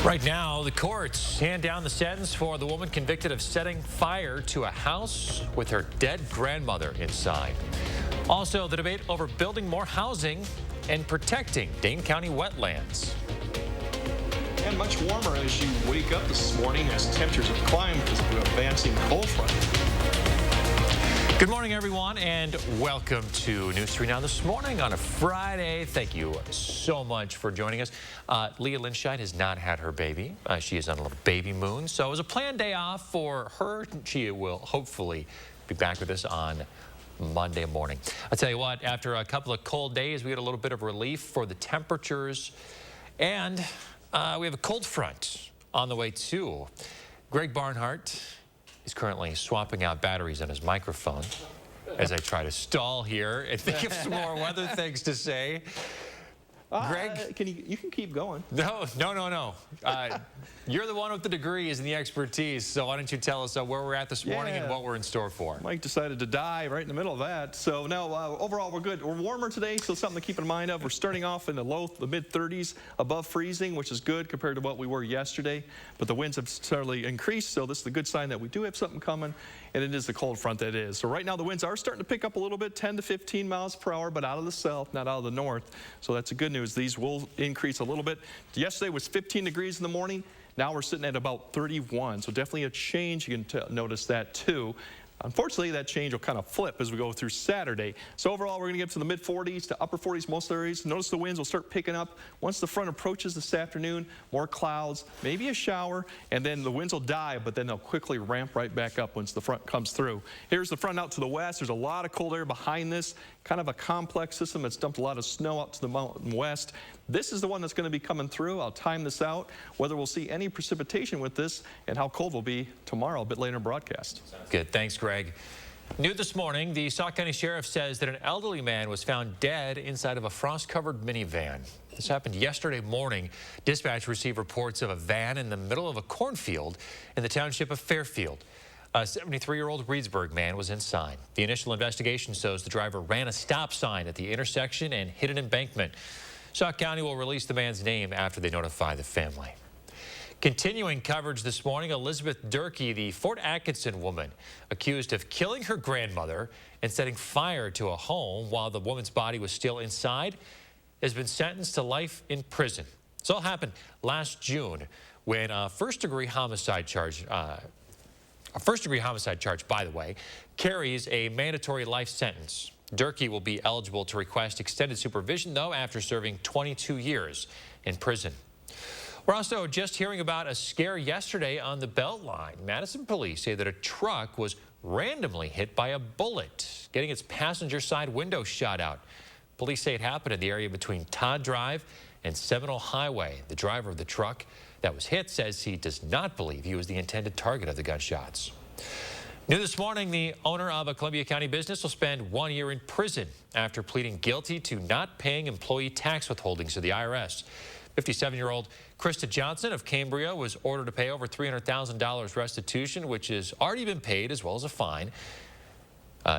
Right now, the courts hand down the sentence for the woman convicted of setting fire to a house with her dead grandmother inside. Also, the debate over building more housing and protecting Dane County wetlands. And much warmer as you wake up this morning as temperatures have climbed because of the advancing cold front. Good morning, everyone, and welcome to News 3 Now this morning on a Friday. Thank you so much for joining us. Leah Lindscheid has not had her baby. She is on a little baby moon, so it was a planned day off for her. She will hopefully be back with us on Monday morning. I'll tell you what, after a couple of cold days, we had a little bit of relief for the temperatures, and we have a cold front on the way too. Greg Barnhart is currently swapping out batteries on his microphone as I try to stall here and think of some more weather things to say. Greg? You can keep going. No. You're the one with the degrees and the expertise, so why don't you tell us where we're at this morning and what we're in store for. Mike decided to die right in the middle of that. So no, overall we're good. We're warmer today, so something to keep in mind of. We're starting off in the mid-30s above freezing, which is good compared to what we were yesterday. But the winds have certainly increased, so this is a good sign that we do have something coming, and it is the cold front that is. So right now the winds are starting to pick up a little bit, 10 to 15 miles per hour, but out of the south, not out of the north. So that's a good news. These will increase a little bit. Yesterday was 15 degrees in the morning. Now we're sitting at about 31, so definitely a change. You can notice that too. Unfortunately, that change will kind of flip as we go through Saturday. So overall, we're going to get to the mid-40s to upper 40s most areas. Notice the winds will start picking up. Once the front approaches this afternoon, more clouds, maybe a shower, and then the winds will die, but then they'll quickly ramp right back up once the front comes through. Here's the front out to the west. There's a lot of cold air behind this, kind of a complex system that's dumped a lot of snow up to the mountain west. This is the one that's going to be coming through. I'll time this out, whether we'll see any precipitation with this and how cold will be tomorrow, a bit later in broadcast. Good. Thanks, Greg. New this morning, the Sauk County Sheriff says that an elderly man was found dead inside of a frost-covered minivan. This happened yesterday morning. Dispatch received reports of a van in the middle of a cornfield in the township of Fairfield. A 73-year-old Reedsburg man was inside. The initial investigation shows the driver ran a stop sign at the intersection and hit an embankment. Sauk County will release the man's name after they notify the family. Continuing coverage this morning, Elizabeth Durkee, the Fort Atkinson woman, accused of killing her grandmother and setting fire to a home while the woman's body was still inside, has been sentenced to life in prison. This all happened last June when a first-degree homicide charge, by the way, carries a mandatory life sentence. Durkee will be eligible to request extended supervision, though, after serving 22 years in prison. We're also just hearing about a scare yesterday on the Beltline. Madison police say that a truck was randomly hit by a bullet, getting its passenger side window shot out. Police say it happened in the area between Todd Drive and Seminole Highway. The driver of the truck that was hit says he does not believe he was the intended target of the gunshots. New this morning, the owner of a Columbia County business will spend 1 year in prison after pleading guilty to not paying employee tax withholdings to the IRS. 57-year-old Krista Johnson of Cambria was ordered to pay over $300,000 restitution, which has already been paid, as well as a fine.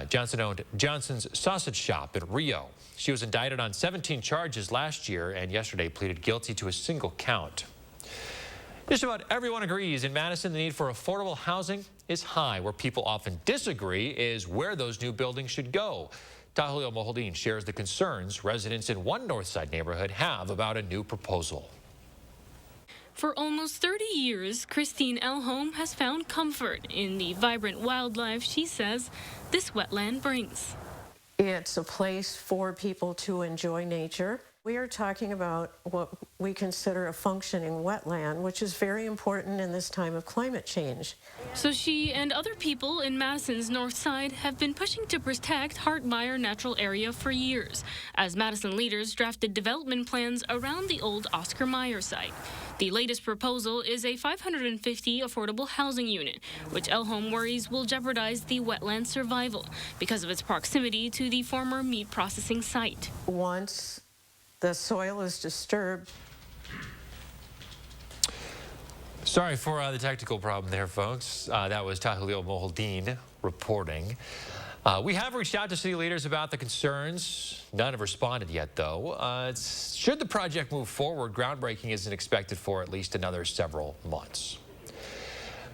Johnson owned Johnson's Sausage Shop in Rio. She was indicted on 17 charges last year and yesterday pleaded guilty to a single count. Just about everyone agrees in Madison the need for affordable housing is high. Where people often disagree is where those new buildings should go. Tahilio Moholdin shares the concerns residents in one Northside neighborhood have about a new proposal. For almost 30 years, Christine Elholm has found comfort in the vibrant wildlife she says this wetland brings. It's a place for people to enjoy nature. We are talking about what we consider a functioning wetland, which is very important in this time of climate change. So she and other people in Madison's North Side have been pushing to protect Hartmeyer Natural Area for years, as Madison leaders drafted development plans around the old Oscar Mayer site. The latest proposal is a 550 affordable housing unit, which Elholm worries will jeopardize the wetland survival because of its proximity to the former meat processing site. Once the soil is disturbed. Sorry for the technical problem there, folks. That was Tahilio Moholdin reporting. We have reached out to city leaders about the concerns. None have responded yet, though. Should the project move forward, groundbreaking isn't expected for at least another several months.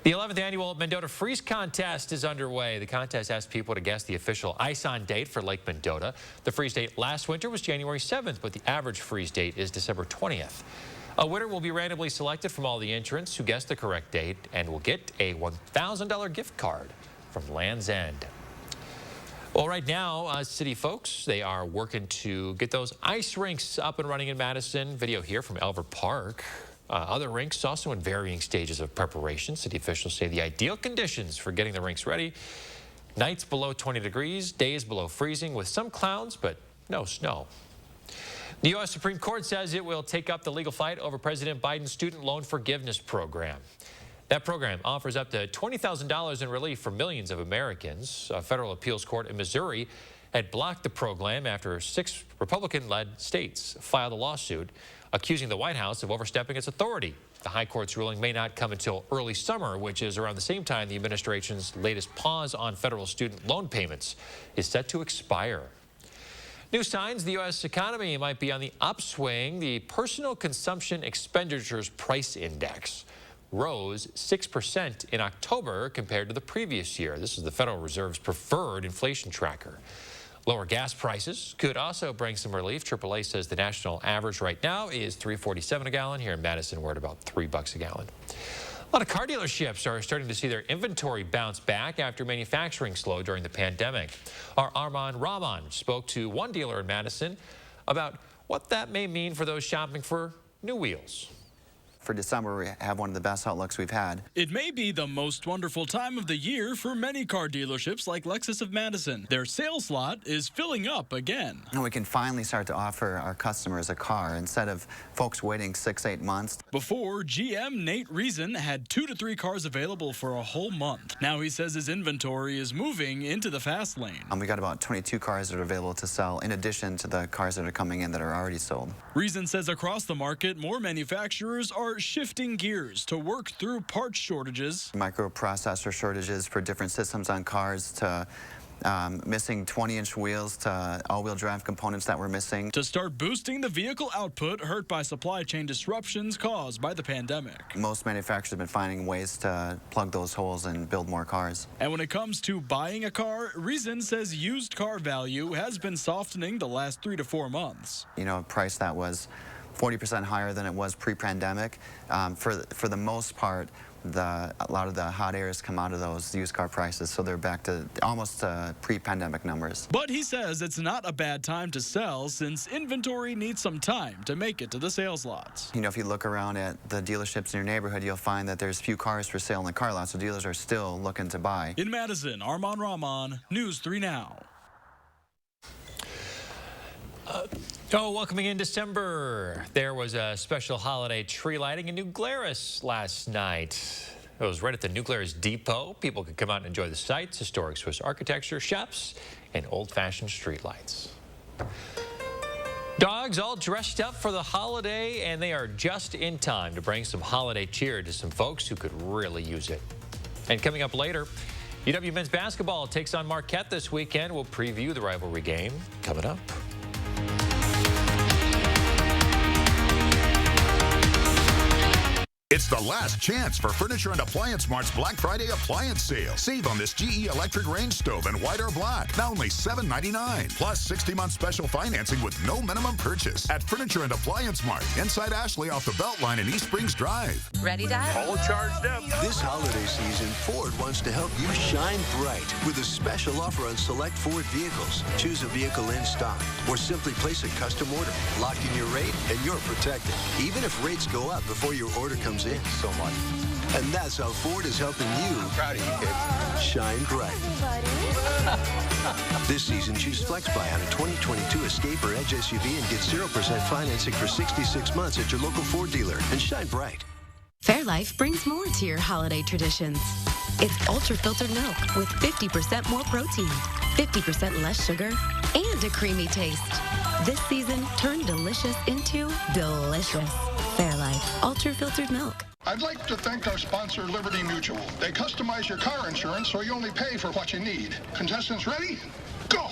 The 11th annual Mendota Freeze Contest is underway. The contest asks people to guess the official ice-on date for Lake Mendota. The freeze date last winter was January 7th, but the average freeze date is December 20th. A winner will be randomly selected from all the entrants who guessed the correct date and will get a $1,000 gift card from Land's End. Well, right now, city folks, they are working to get those ice rinks up and running in Madison. Video here from Elver Park. Other rinks also in varying stages of preparation. City officials say the ideal conditions for getting the rinks ready: nights below 20 degrees, days below freezing with some clouds, but no snow. The U.S. Supreme Court says it will take up the legal fight over President Biden's student loan forgiveness program. That program offers up to $20,000 in relief for millions of Americans. A federal appeals court in Missouri had blocked the program after 6 Republican-led states filed a lawsuit accusing the White House of overstepping its authority. The high court's ruling may not come until early summer, which is around the same time the administration's latest pause on federal student loan payments is set to expire. New signs the U.S. economy might be on the upswing. The Personal Consumption Expenditures Price Index rose 6% in October compared to the previous year. This is the Federal Reserve's preferred inflation tracker. Lower gas prices could also bring some relief. AAA says the national average right now is $3.47 a gallon. Here in Madison, we're at about $3 a gallon. A lot of car dealerships are starting to see their inventory bounce back after manufacturing slowed during the pandemic. Our Armand Rahman spoke to one dealer in Madison about what that may mean for those shopping for new wheels. For December, we have one of the best outlooks we've had. It may be the most wonderful time of the year for many car dealerships like Lexus of Madison. Their sales lot is filling up again. And we can finally start to offer our customers a car instead of folks waiting 6-8 months. Before, GM Nate Reason had 2 to 3 cars available for a whole month. Now he says his inventory is moving into the fast lane. We got about 22 cars that are available to sell in addition to the cars that are coming in that are already sold. Reason says across the market, more manufacturers are shifting gears to work through parts shortages. Microprocessor shortages for different systems on cars to missing 20-inch wheels to all-wheel drive components that were missing. To start boosting the vehicle output hurt by supply chain disruptions caused by the pandemic. Most manufacturers have been finding ways to plug those holes and build more cars. And when it comes to buying a car, Reason says used car value has been softening the last 3 to 4 months. You know, a price that was 40% higher than it was pre-pandemic. For the most part, a lot of the hot airs come out of those used car prices, so they're back to almost pre-pandemic numbers. But he says it's not a bad time to sell since inventory needs some time to make it to the sales lots. You know, if you look around at the dealerships in your neighborhood, you'll find that there's few cars for sale in the car lot, so dealers are still looking to buy. In Madison, Armand Rahman, News 3 Now. Welcoming in December, there was a special holiday tree lighting in New Glarus last night. It was right at the New Glarus Depot. People could come out and enjoy the sights, historic Swiss architecture, shops, and old-fashioned streetlights. Dogs all dressed up for the holiday, and they are just in time to bring some holiday cheer to some folks who could really use it. And coming up later, UW men's basketball takes on Marquette this weekend. We'll preview the rivalry game coming up. It's the last chance for Furniture and Appliance Mart's Black Friday appliance sale. Save on this GE electric range stove and white or black, now only $7.99. Plus 60-month special financing with no minimum purchase at Furniture and Appliance Mart, inside Ashley off the Beltline in East Springs Drive. Ready, Dad? All charged up. This holiday season, Ford wants to help you shine bright with a special offer on select Ford vehicles. Choose a vehicle in stock or simply place a custom order. Lock in your rate and you're protected, even if rates go up before your order comes in. So much. And that's how Ford is helping you. I'm proud of you, kids. Shine bright. This season, choose FlexBuy on a 2022 Escape or Edge SUV and get 0% financing for 66 months at your local Ford dealer. And shine bright. Fairlife brings more to your holiday traditions. It's ultra-filtered milk with 50% more protein, 50% less sugar, and a creamy taste. This season, turn delicious into delicious. Fairlife Ultra Filtered Milk. I'd like to thank our sponsor, Liberty Mutual. They customize your car insurance so you only pay for what you need. Contestants ready? Go!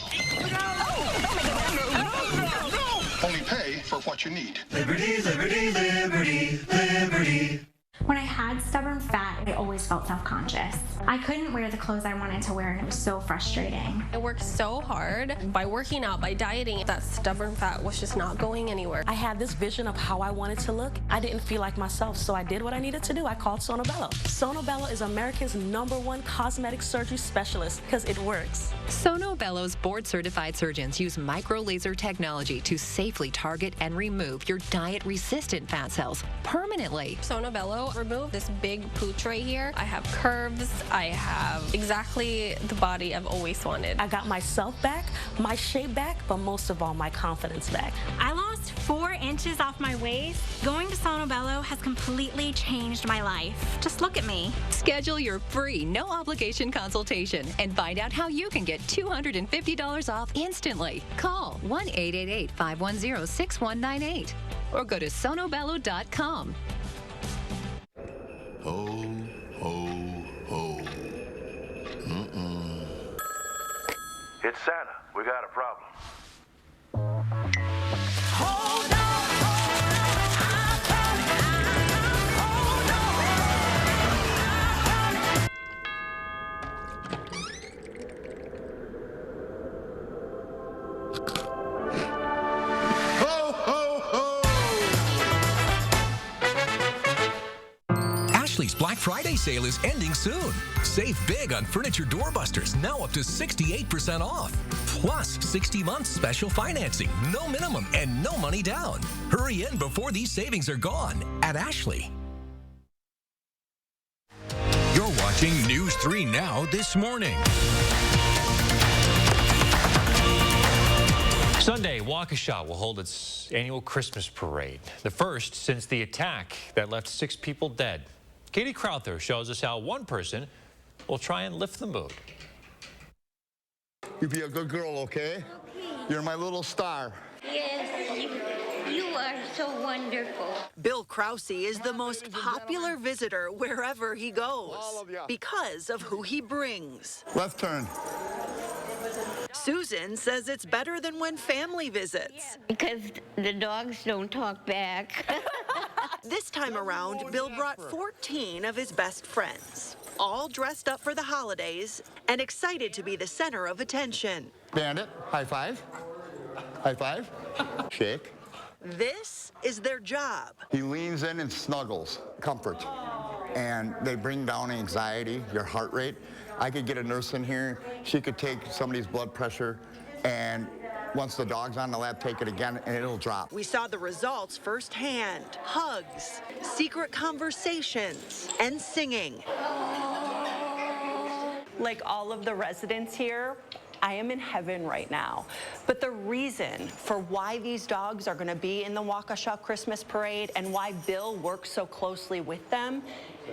Only pay for what you need. Liberty, liberty, liberty, liberty. When I had stubborn fat, I always felt self-conscious. I couldn't wear the clothes I wanted to wear, and it was so frustrating. I worked so hard. By working out, by dieting, that stubborn fat was just not going anywhere. I had this vision of how I wanted to look. I didn't feel like myself, so I did what I needed to do. I called Sono Bello. Sono Bello is America's #1 cosmetic surgery specialist because it works. Sono Bello's board-certified surgeons use micro-laser technology to safely target and remove your diet-resistant fat cells permanently. Sono Bello removed this big pooch right here. I have curves. I have exactly the body I've always wanted. I got myself back, my shape back, but most of all, my confidence back. I lost 4 inches off my waist. Going to Sono Bello has completely changed my life. Just look at me. Schedule your free, no-obligation consultation and find out how you can get $250 off instantly. Call 1-888-510-6198 or go to sonobello.com. Ho, ho, ho. It's Santa. We got a problem. Hold on, I'm coming. Hold on, Ho, ho, ho! Ashley's Black Friday sale is ending soon. Save big on furniture doorbusters, now up to 68% off. Plus 60 months special financing, no minimum and no money down. Hurry in before these savings are gone at Ashley. You're watching News 3 Now this morning. Sunday, Waukesha will hold its annual Christmas parade, the first since the attack that left 6 people dead. Katie Crowther shows us how one person will try and lift the mood. You be a good girl, okay? You're my little star. Yes, you are so wonderful. Bill Krause is the most popular visitor wherever he goes because of who he brings. Left turn. Susan says it's better than when family visits. Because the dogs don't talk back. This time around, Bill brought 14 of his best friends, all dressed up for the holidays and excited to be the center of attention. Bandit, high five. High five. Shake. This is their job. He leans in and snuggles. Comfort. And they bring down anxiety, your heart rate. I could get a nurse in here. She could take somebody's blood pressure, and once the dog's on the lap, take it again, and it'll drop. We saw the results firsthand. Hugs, secret conversations, and singing. Like all of the residents here, I am in heaven right now. But the reason for why these dogs are going to be in the Waukesha Christmas Parade and why Bill works so closely with them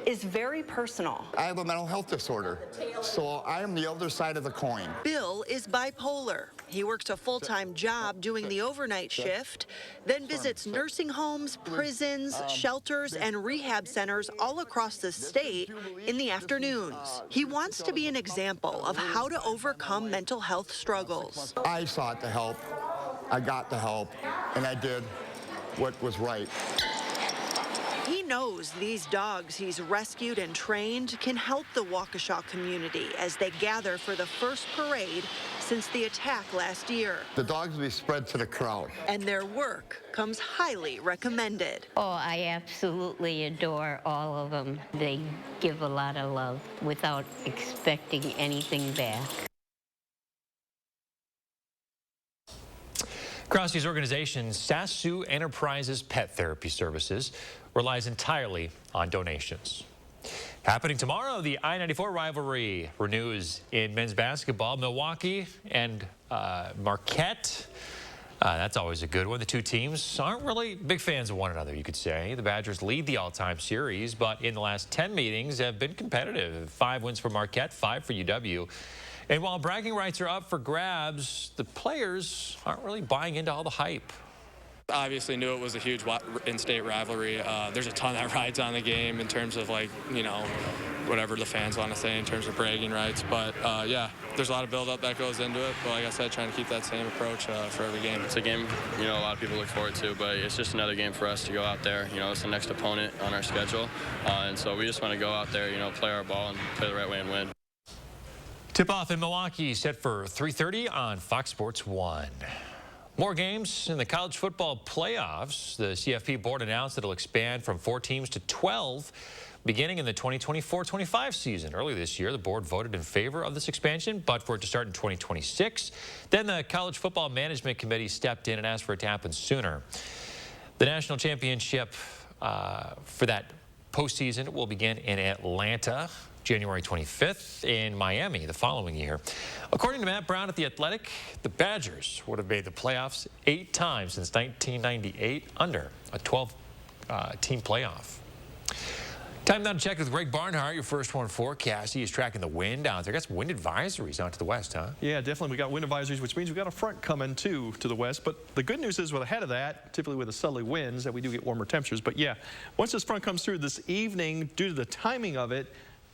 is very personal. I have a mental health disorder, so I am the other side of the coin. Bill is bipolar. He works a full-time job doing the overnight shift, then visits nursing homes, prisons, shelters, and rehab centers all across the state in the afternoons. He wants to be an example of how to overcome mental health struggles. I sought the help, I got the help, and I did what was right. He knows these dogs he's rescued and trained can help the Waukesha community as they gather for the first parade since the attack last year. The dogs will be spread to the crowd. And their work comes highly recommended. Oh, I absolutely adore all of them. They give a lot of love without expecting anything back. Krause's organization, Sasu Enterprises Pet Therapy Services, relies entirely on donations. Happening tomorrow, the I-94 rivalry renews in men's basketball. Milwaukee and Marquette. That's always a good one. The two teams aren't really big fans of one another, you could say. The Badgers lead the all-time series, but in the last 10 meetings have been competitive. 5 wins for Marquette, 5 for UW. And while bragging rights are up for grabs, the players aren't really buying into all the hype. Obviously knew it was a huge in-state rivalry. There's a ton that rides on the game in terms of, like, you know, whatever the fans want to say in terms of bragging rights. But yeah, there's a lot of build-up that goes into it. But like I said, trying to keep that same approach for every game. It's a game, you know, a lot of people look forward to, but it's just another game for us to go out there. You know, it's the next opponent on our schedule. And so we just want to go out there, you know, play our ball and play the right way and win. Tip-off in Milwaukee set for 3:30 on Fox Sports 1. More games in the college football playoffs. The CFP board announced that it'll expand from 4 teams to 12 beginning in the 2024-25 season. Earlier this year, the board voted in favor of this expansion, but for it to start in 2026. Then the College Football Management Committee stepped in and asked for it to happen sooner. The national championship for that postseason will begin in Atlanta January 25th, in Miami the following year. According to Matt Brown at The Athletic, the Badgers would have made the playoffs 8 times since 1998 under a 12-team playoff. Time now to check with Greg Barnhart, your first one forecast. He is tracking the wind out there. Got some wind advisories out to the west, huh? Yeah, definitely. We got wind advisories, which means we got a front coming too to the west. But the good news is, ahead of that, typically with the southerly winds, that we do get warmer temperatures. But yeah, once this front comes through this evening, due to the timing of it,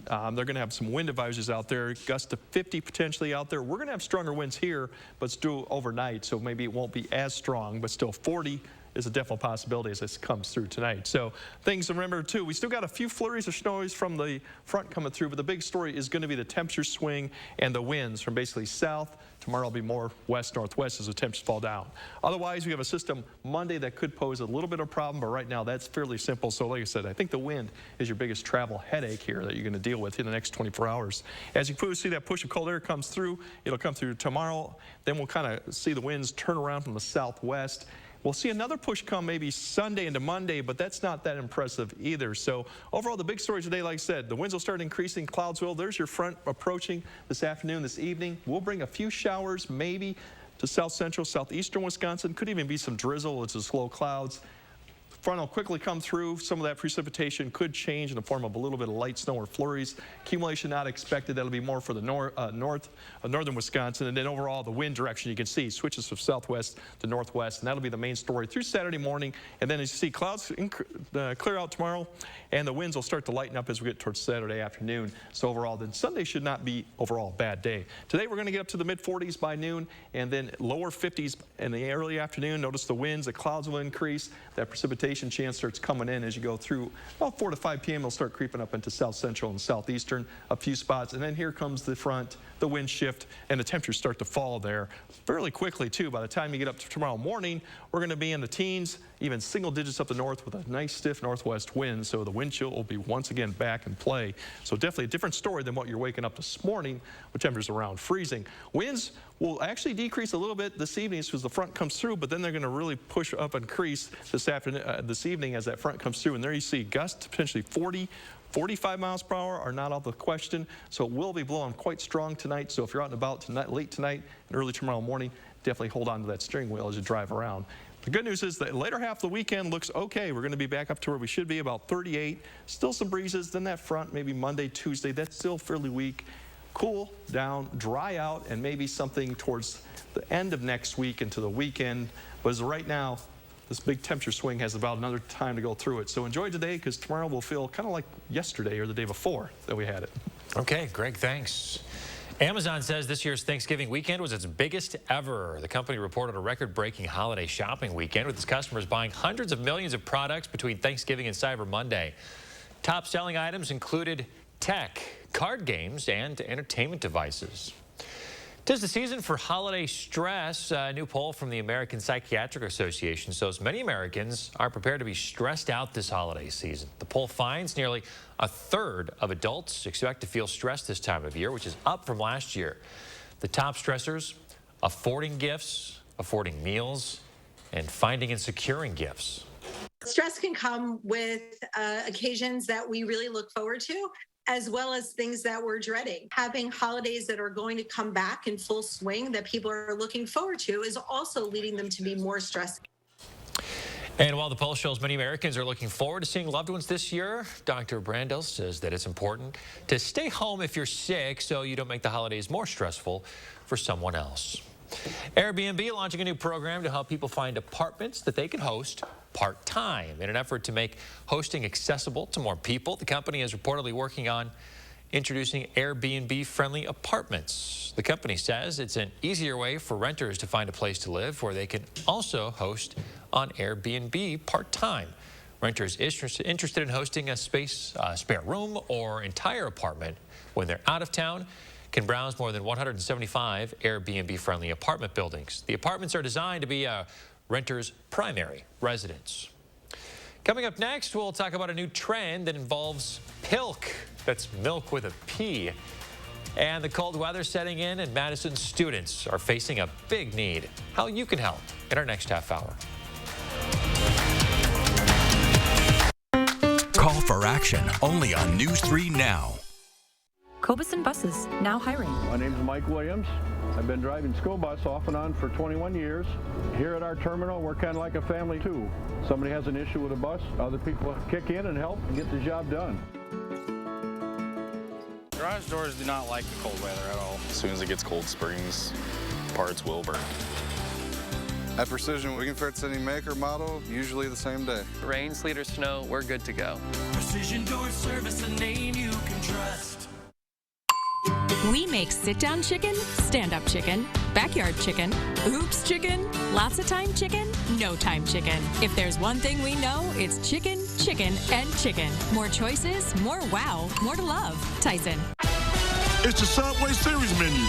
they're going to have some wind advisories out there, gusts to 50 potentially out there. We're going to have stronger winds here, but it's due overnight, so maybe it won't be as strong, but still 40 is a definite possibility as this comes through tonight. So things to remember too, we still got a few flurries of snows from the front coming through, but the big story is going to be the temperature swing and the winds from basically south. Tomorrow will be more west-northwest as the temperatures fall down. Otherwise, we have a system Monday that could pose a little bit of a problem, but right now that's fairly simple. So like I said, I think the wind is your biggest travel headache here that you're going to deal with in the next 24 hours. As you see that push of cold air comes through, it'll come through tomorrow. Then we'll kind of see the winds turn around from the southwest. We'll see another push come maybe Sunday into Monday, but that's not that impressive either. So overall, the big story today, like I said, the winds will start increasing, clouds will. There's your front approaching this afternoon, this evening. We'll bring a few showers maybe to south central, southeastern Wisconsin. Could even be some drizzle. It's just low clouds. Front will quickly come through. Some of that precipitation could change in the form of a little bit of light snow or flurries. Accumulation not expected. That'll be more for the northern Wisconsin. And then overall, the wind direction you can see switches from southwest to northwest. And that'll be the main story through Saturday morning. And then as you see, clouds clear out tomorrow. And the winds will start to lighten up as we get towards Saturday afternoon. So overall, then Sunday should not be overall a bad day. Today, we're going to get up to the mid-40s by noon. And then lower 50s in the early afternoon. Notice the winds. The clouds will increase. That precipitation chance starts coming in as you go through about 4 to 5 p.m. It'll start creeping up into south central and southeastern a few spots, and then here comes the front, the wind shift, and the temperatures start to fall there fairly quickly too. By the time you get up to tomorrow morning, we're going to be in the teens, even single digits up the north with a nice stiff northwest wind, so the wind chill will be once again back in play. So definitely a different story than what you're waking up this morning with temperatures around freezing. Winds will actually decrease a little bit this evening as the front comes through, but then they're going to really push up and increase this evening as that front comes through. And there you see gusts potentially 40, 45 miles per hour are not out of the question. So it will be blowing quite strong tonight. So if you're out and about tonight, late tonight and early tomorrow morning, definitely hold on to that steering wheel as you drive around. The good news is the later half of the weekend looks okay. We're going to be back up to where we should be, about 38. Still some breezes. Then that front, maybe Monday, Tuesday, that's still fairly weak. Cool down, dry out, and maybe something towards the end of next week into the weekend. But as of right now, this big temperature swing has about another time to go through it. So enjoy today, because tomorrow will feel kind of like yesterday or the day before that we had it. Okay, Greg, thanks. Amazon says this year's Thanksgiving weekend was its biggest ever. The company reported a record-breaking holiday shopping weekend with its customers buying hundreds of millions of products between Thanksgiving and Cyber Monday. Top selling items included tech, card games, and entertainment devices. 'Tis the season for holiday stress. A new poll from the American Psychiatric Association shows many Americans are prepared to be stressed out this holiday season. The poll finds nearly a third of adults expect to feel stressed this time of year, which is up from last year. The top stressors: affording gifts, affording meals, and finding and securing gifts. Stress can come with occasions that we really look forward to, as well as things that we're dreading. Having holidays that are going to come back in full swing that people are looking forward to is also leading them to be more stressed. And while the poll shows many Americans are looking forward to seeing loved ones this year, Dr. Brandel says that it's important to stay home if you're sick so you don't make the holidays more stressful for someone else. Airbnb launching a new program to help people find apartments that they can host part-time. In an effort to make hosting accessible to more people, the company is reportedly working on introducing Airbnb-friendly apartments. The company says it's an easier way for renters to find a place to live where they can also host on Airbnb part-time. Renters interested in hosting a spare room or entire apartment when they're out of town can browse more than 175 Airbnb-friendly apartment buildings. The apartments are designed to be a renter's primary residence. Coming up next, we'll talk about a new trend that involves pilk. That's milk with a P. And the cold weather setting in, and Madison students are facing a big need. How you can help in our next half hour. Call for action only on News 3 Now. Cobuson Buses, now hiring. My name is Mike Williams. I've been driving school bus off and on for 21 years. Here at our terminal, we're kind of like a family too. Somebody has an issue with a bus, other people kick in and help and get the job done. Garage doors do not like the cold weather at all. As soon as it gets cold springs, parts will burn. At Precision, we can fix any make or model, usually the same day. Rain, sleet, or snow, we're good to go. Precision Door Service, a name you can trust. We make sit-down chicken, stand-up chicken, backyard chicken, oops chicken, lots of time chicken, no time chicken. If there's one thing we know, it's chicken, chicken, and chicken. More choices, more wow, more to love. Tyson. It's the Subway Series menu.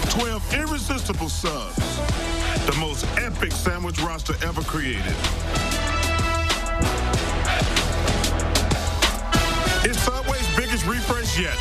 12 irresistible subs. The most epic sandwich roster ever created. It's Subway's biggest refresh yet.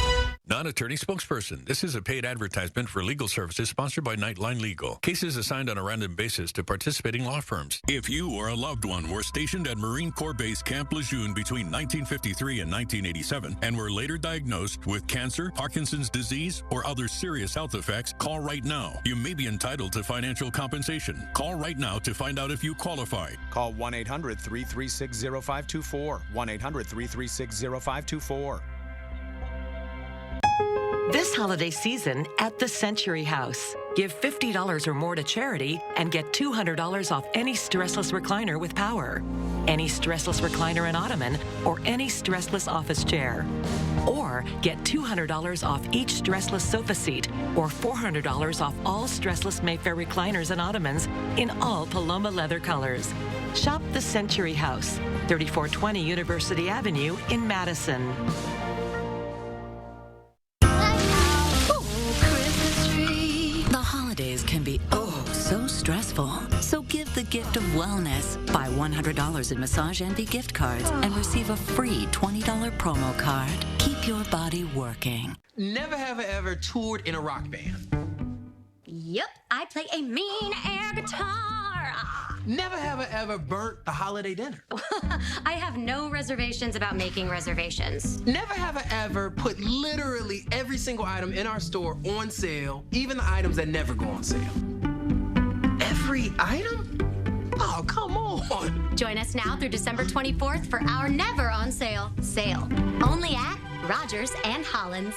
Non-attorney spokesperson. This is a paid advertisement for legal services sponsored by Nightline Legal. Cases assigned on a random basis to participating law firms. If you or a loved one were stationed at Marine Corps Base Camp Lejeune between 1953 and 1987 and were later diagnosed with cancer, Parkinson's disease, or other serious health effects, call right now. You may be entitled to financial compensation. Call right now to find out if you qualify. Call 1-800-336-0524. 1-800-336-0524. This holiday season at the Century House. Give $50 or more to charity and get $200 off any stressless recliner with power, any stressless recliner and ottoman, or any stressless office chair. Or get $200 off each stressless sofa seat or $400 off all stressless Mayfair recliners and ottomans in all Paloma leather colors. Shop the Century House, 3420 University Avenue in Madison. Holidays can be so stressful. So give the gift of wellness. Buy $100 in Massage Envy gift cards and receive a free $20 promo card. Keep your body working. Never have I ever toured in a rock band. Yep, I play a mean air guitar. Never have I ever burnt the holiday dinner. I have no reservations about making reservations. Never have I ever put literally every single item in our store on sale, even the items that never go on sale. Every item? Oh, come on. Join us now through December 24th for our never on sale sale. Only at Rogers and Hollins.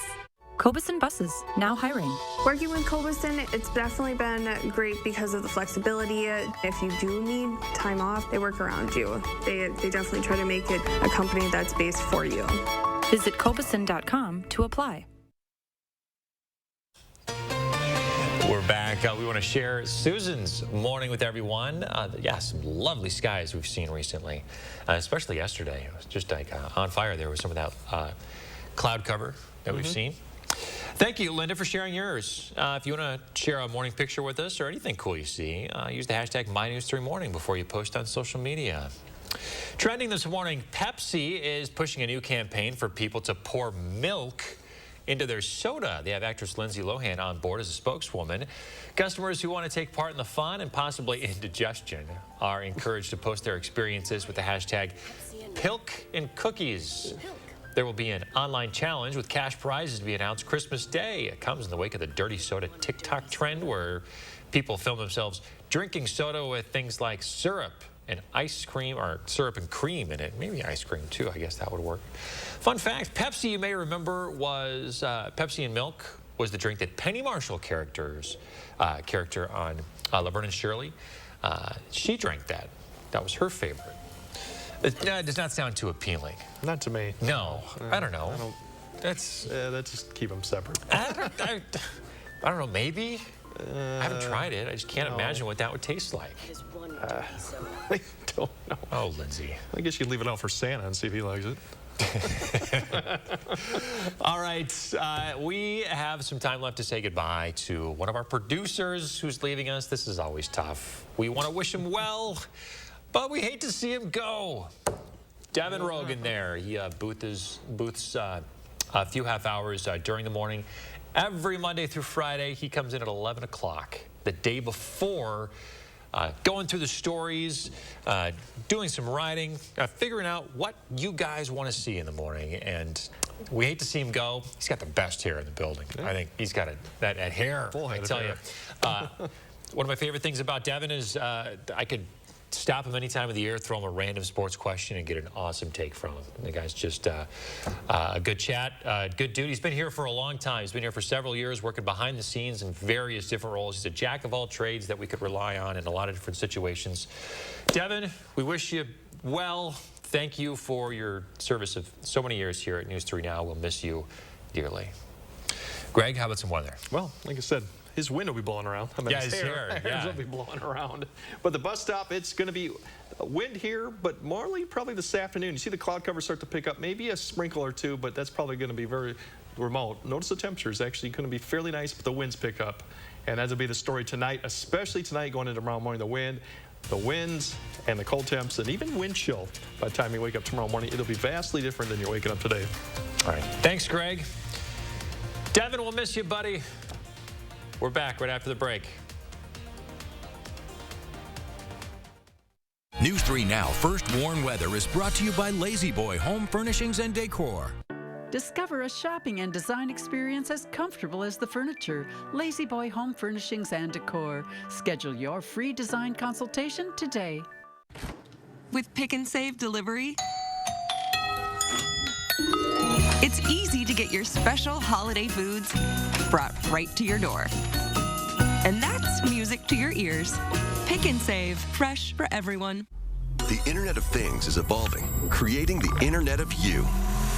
Cobuson Buses, now hiring. Working with Cobuson, it's definitely been great because of the flexibility. If you do need time off, they work around you. They definitely try to make it a company that's based for you. Visit Cobuson.com to apply. We're back. We want to share Susan's morning with everyone. Yeah, some lovely skies we've seen recently, especially yesterday. It was just like on fire there with some of that cloud cover that we've seen. Thank you, Linda, for sharing yours. If you want to share a morning picture with us or anything cool you see, use the hashtag MyNews3Morning before you post on social media. Trending this morning, Pepsi is pushing a new campaign for people to pour milk into their soda. They have actress Lindsay Lohan on board as a spokeswoman. Customers who want to take part in the fun and possibly indigestion are encouraged to post their experiences with the hashtag #PilkandCookies. There will be an online challenge with cash prizes to be announced Christmas Day. It comes in the wake of the dirty soda TikTok trend where people film themselves drinking soda with things like syrup and ice cream, or syrup and cream in it. Maybe ice cream too, I guess that would work. Fun fact, Pepsi, you may remember, was Pepsi and Milk was the drink that Penny Marshall character on Laverne and Shirley, she drank that. That was her favorite. It does not sound too appealing. Not to me. No, I don't know. Let's just keep them separate. I don't know, maybe? I haven't tried it. I just can't imagine what that would taste like. I don't know. Oh, Lindsay. I guess you could leave it out for Santa and see if he likes it. All right, we have some time left to say goodbye to one of our producers who's leaving us. This is always tough. We want to wish him well, but we hate to see him go. Devin Rogan there. He booths a few half hours during the morning. Every Monday through Friday, he comes in at 11 o'clock, the day before, going through the stories, doing some writing, figuring out what you guys want to see in the morning. And we hate to see him go. He's got the best hair in the building. I think he's got that hair, I tell you. One of my favorite things about Devin is I could stop him any time of the year, throw him a random sports question, and get an awesome take from him. The guy's just a good chat, good dude. He's been here for a long time. He's been here for several years, working behind the scenes in various different roles. He's a jack of all trades that we could rely on in a lot of different situations. Devin, we wish you well. Thank you for your service of so many years here at News 3 Now. We'll miss you dearly. Greg, how about some weather? Well, like I said, his wind will be blowing around. I mean, his hair will be blowing around. But the bus stop, it's going to be wind here, but probably this afternoon. You see the cloud cover start to pick up, maybe a sprinkle or two, but that's probably going to be very remote. Notice the temperature is actually going to be fairly nice, but the winds pick up. And that'll be the story tonight, especially tonight going into tomorrow morning. The winds and the cold temps, and even wind chill. By the time you wake up tomorrow morning, it'll be vastly different than you're waking up today. All right. Thanks, Greg. Devin, we'll miss you, buddy. We're back right after the break. News 3 Now First Warn Weather is brought to you by Lazy Boy Home Furnishings and Decor. Discover a shopping and design experience as comfortable as the furniture. Lazy Boy Home Furnishings and Decor. Schedule your free design consultation today. With Pick and Save delivery, it's easy to get your special holiday foods brought right to your door. And that's music to your ears. Pick and Save, fresh for everyone. The Internet of Things is evolving, creating the Internet of You.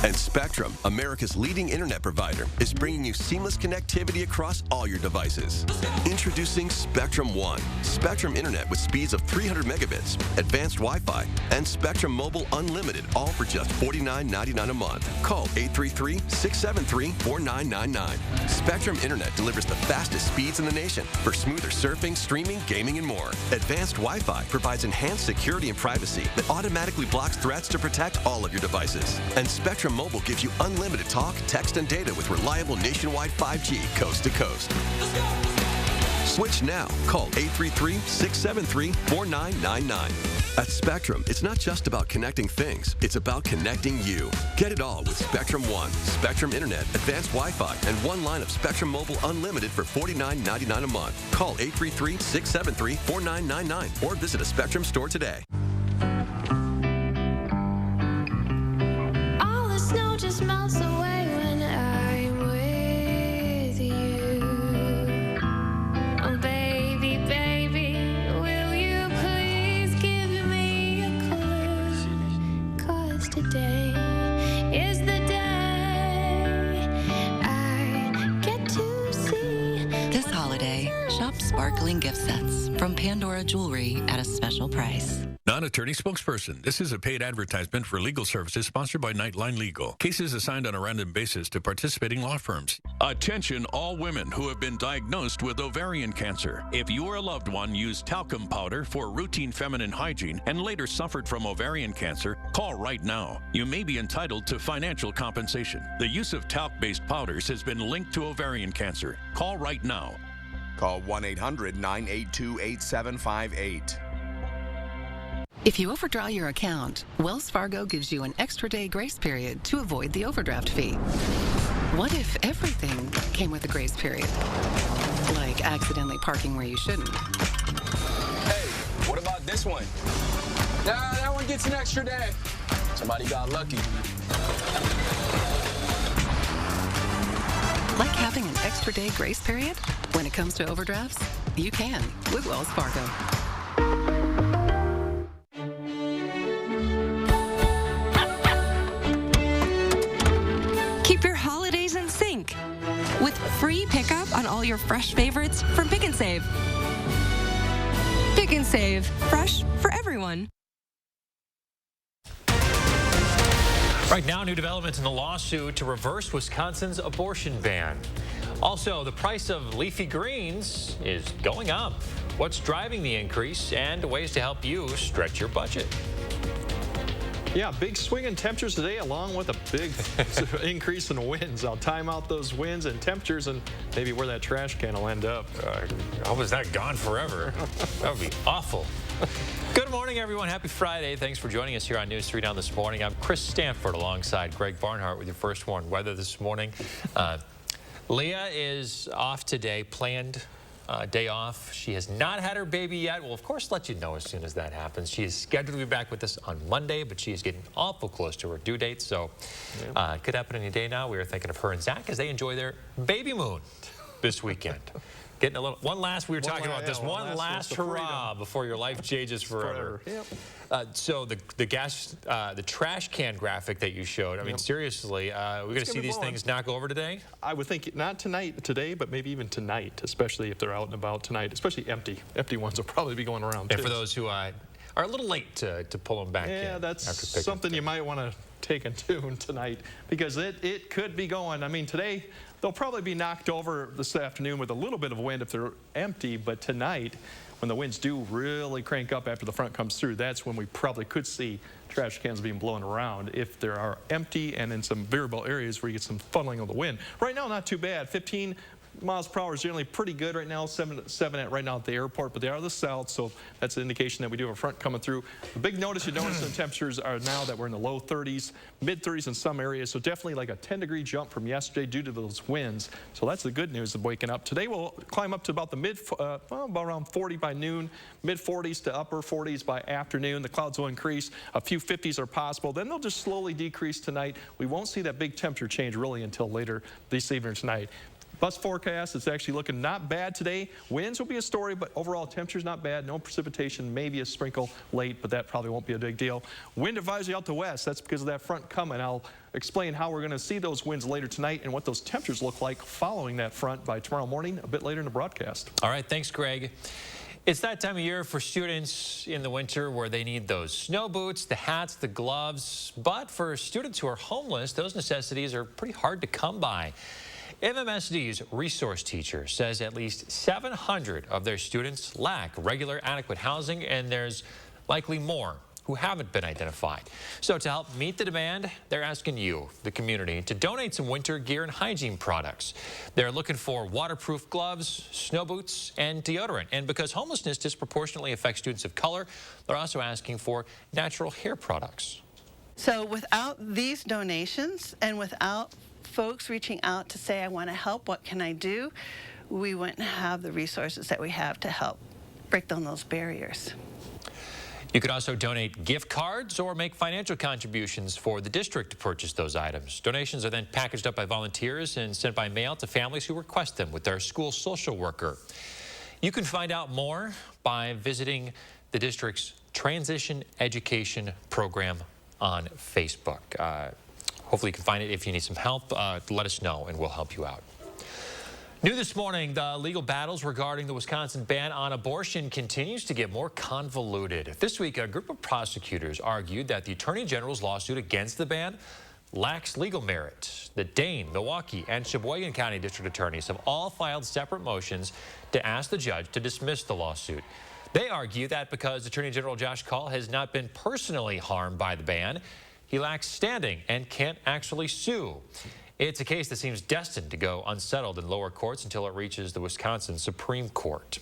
And Spectrum, America's leading internet provider, is bringing you seamless connectivity across all your devices. Introducing Spectrum One, Spectrum Internet with speeds of 300 megabits, advanced Wi-Fi, and Spectrum Mobile Unlimited, all for just $49.99 a month. Call 833-673-4999. Spectrum Internet delivers the fastest speeds in the nation for smoother surfing, streaming, gaming, and more. Advanced Wi-Fi provides enhanced security and privacy that automatically blocks threats to protect all of your devices. And Spectrum Mobile gives you unlimited talk, text, and data with reliable nationwide 5G coast to coast. Switch now. Call 833-673-4999. At Spectrum, it's not just about connecting things, it's about connecting you. Get it all with Spectrum One, Spectrum Internet, advanced Wi-Fi, and one line of Spectrum Mobile Unlimited for $49.99 a month. Call 833-673-4999 or visit a Spectrum store today. Snow just melts away when I'm with you. Oh, baby, baby, will you please give me a clue? 'Cause today is the day I get to see. This holiday, shop sparkling gift sets from Pandora Jewelry at a special price. Non-attorney spokesperson. This is a paid advertisement for legal services sponsored by Nightline Legal. Cases assigned on a random basis to participating law firms. Attention all women who have been diagnosed with ovarian cancer. If you or a loved one used talcum powder for routine feminine hygiene and later suffered from ovarian cancer, call right now. You may be entitled to financial compensation. The use of talc-based powders has been linked to ovarian cancer. Call right now. Call 1-800-982-8758. If you overdraw your account, Wells Fargo gives you an extra day grace period to avoid the overdraft fee. What if everything came with a grace period? Like accidentally parking where you shouldn't. Hey, what about this one? Nah, that one gets an extra day. Somebody got lucky. Like having an extra day grace period? When it comes to overdrafts, you can with Wells Fargo. Keep your holidays in sync with free pickup on all your fresh favorites from Pick and Save. Pick and Save, fresh for everyone. Right now, new developments in the lawsuit to reverse Wisconsin's abortion ban. Also, the price of leafy greens is going up. What's driving the increase and ways to help you stretch your budget? Yeah, big swing in temperatures today along with a big increase in winds. I'll time out those winds and temperatures and maybe where that trash can will end up. I hope it's not gone forever. That would be awful. Good morning, everyone. Happy Friday. Thanks for joining us here on News 3 Down this morning. I'm Chris Stanford alongside Greg Barnhart with your first warned weather this morning. Leah is off today, planned day off. She has not had her baby yet. We'll, of course, let you know as soon as that happens. She is scheduled to be back with us on Monday, but she is getting awful close to her due date, so it could happen any day now. We were thinking of her and Zach as they enjoy their baby moon this weekend. Getting a little, one last hurrah before your life changes forever. Yep. So the trash can graphic that you showed, I mean, seriously, we're going to see these things knock over today? I would think not today, but maybe even tonight, especially if they're out and about tonight, especially empty. Empty ones will probably be going around, and for those who are a little late to pull them back in. Yeah, that's something you might want to take and tune tonight because it could be going. I mean, today, they'll probably be knocked over this afternoon with a little bit of wind if they're empty, but tonight, when the winds do really crank up after the front comes through, that's when we probably could see trash cans being blown around if there are empty and in some variable areas where you get some funneling of the wind. Right now, not too bad. 15 miles per hour is generally pretty good right now, 7 at right now at the airport, but they are the south, so that's an indication that we do have a front coming through. The big notice you notice in temperatures are now that we're in the low 30s, mid 30s in some areas, so definitely like a 10-degree jump from yesterday due to those winds. So that's the good news of waking up. Today we'll climb up to about the about around 40 by noon, mid 40s to upper 40s by afternoon. The clouds will increase. A few 50s are possible. Then they'll just slowly decrease tonight. We won't see that big temperature change really until later this evening tonight. Bus forecast, it's actually looking not bad today. Winds will be a story, but overall temperature's not bad. No precipitation, maybe a sprinkle late, but that probably won't be a big deal. Wind advisory out to west. That's because of that front coming. I'll explain how we're going to see those winds later tonight and what those temperatures look like following that front by tomorrow morning, a bit later in the broadcast. All right, thanks, Greg. It's that time of year for students in the winter where they need those snow boots, the hats, the gloves. But for students who are homeless, those necessities are pretty hard to come by. MMSD's resource teacher says at least 700 of their students lack regular, adequate housing, and there's likely more who haven't been identified. So to help meet the demand, they're asking you, the community, to donate some winter gear and hygiene products. They're looking for waterproof gloves, snow boots, and deodorant. And because homelessness disproportionately affects students of color, they're also asking for natural hair products. So without these donations and without folks reaching out to say, I want to help, what can I do? We wouldn't have the resources that we have to help break down those barriers. You could also donate gift cards or make financial contributions for the district to purchase those items. Donations are then packaged up by volunteers and sent by mail to families who request them with their school social worker. You can find out more by visiting the district's Transition Education Program on Facebook. Hopefully you can find it. If you need some help, let us know and we'll help you out. New this morning, the legal battles regarding the Wisconsin ban on abortion continues to get more convoluted. This week, a group of prosecutors argued that the Attorney General's lawsuit against the ban lacks legal merit. The Dane, Milwaukee, and Sheboygan County District Attorneys have all filed separate motions to ask the judge to dismiss the lawsuit. They argue that because Attorney General Josh Kaul has not been personally harmed by the ban, he lacks standing and can't actually sue. It's a case that seems destined to go unsettled in lower courts until it reaches the Wisconsin Supreme Court.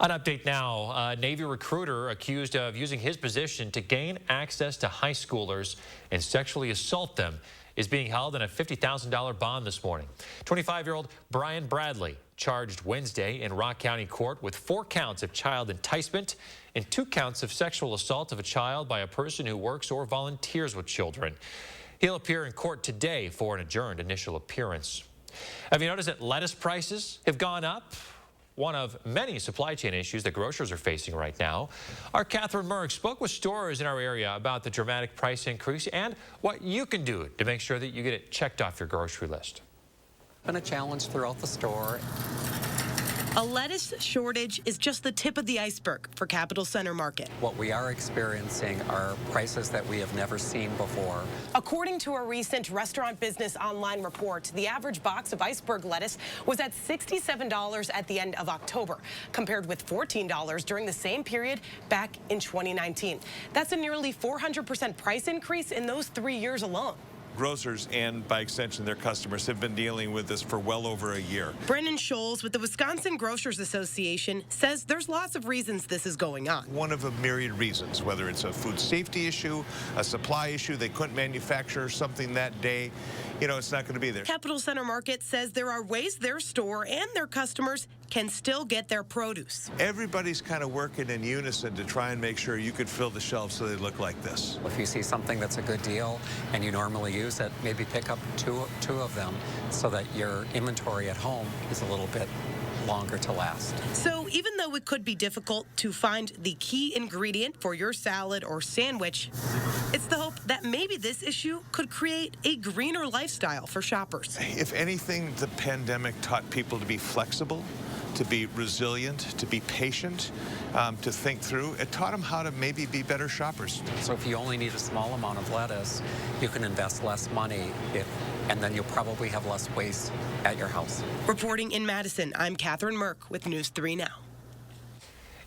An update now. A Navy recruiter accused of using his position to gain access to high schoolers and sexually assault them is being held in a $50,000 bond this morning. 25-year-old Brian Bradley charged Wednesday in Rock County Court with 4 counts of child enticement and 2 counts of sexual assault of a child by a person who works or volunteers with children. He'll appear in court today for an adjourned initial appearance. Have you noticed that lettuce prices have gone up? One of many supply chain issues that grocers are facing right now. Our Catherine Merck spoke with stores in our area about the dramatic price increase and what you can do to make sure that you get it checked off your grocery list. Been a challenge throughout the store. A lettuce shortage is just the tip of the iceberg for Capitol Center Market. What we are experiencing are prices that we have never seen before. According to a recent Restaurant Business Online report, the average box of iceberg lettuce was at $67 at the end of October, compared with $14 during the same period back in 2019. That's a nearly 400% price increase in those 3 years alone. Grocers and, by extension, their customers have been dealing with this for well over a year. Brennan Scholes with the Wisconsin Grocers Association says there's lots of reasons this is going on. One of a myriad reasons, whether it's a food safety issue, a supply issue, they couldn't manufacture something that day, you know, it's not going to be there. Capitol Center Market says there are ways their store and their customers can still get their produce. Everybody's kind of working in unison to try and make sure you could fill the shelves so they look like this. If you see something that's a good deal and you normally use it, maybe pick up two of them so that your inventory at home is a little bit longer to last. So even though it could be difficult to find the key ingredient for your salad or sandwich, it's the hope that maybe this issue could create a greener lifestyle for shoppers. If anything, the pandemic taught people to be flexible, to be resilient, to be patient, to think through. It taught them how to maybe be better shoppers. So if you only need a small amount of lettuce, you can invest less money, and then you'll probably have less waste at your house. Reporting in Madison, I'm Catherine Merck with News 3 Now.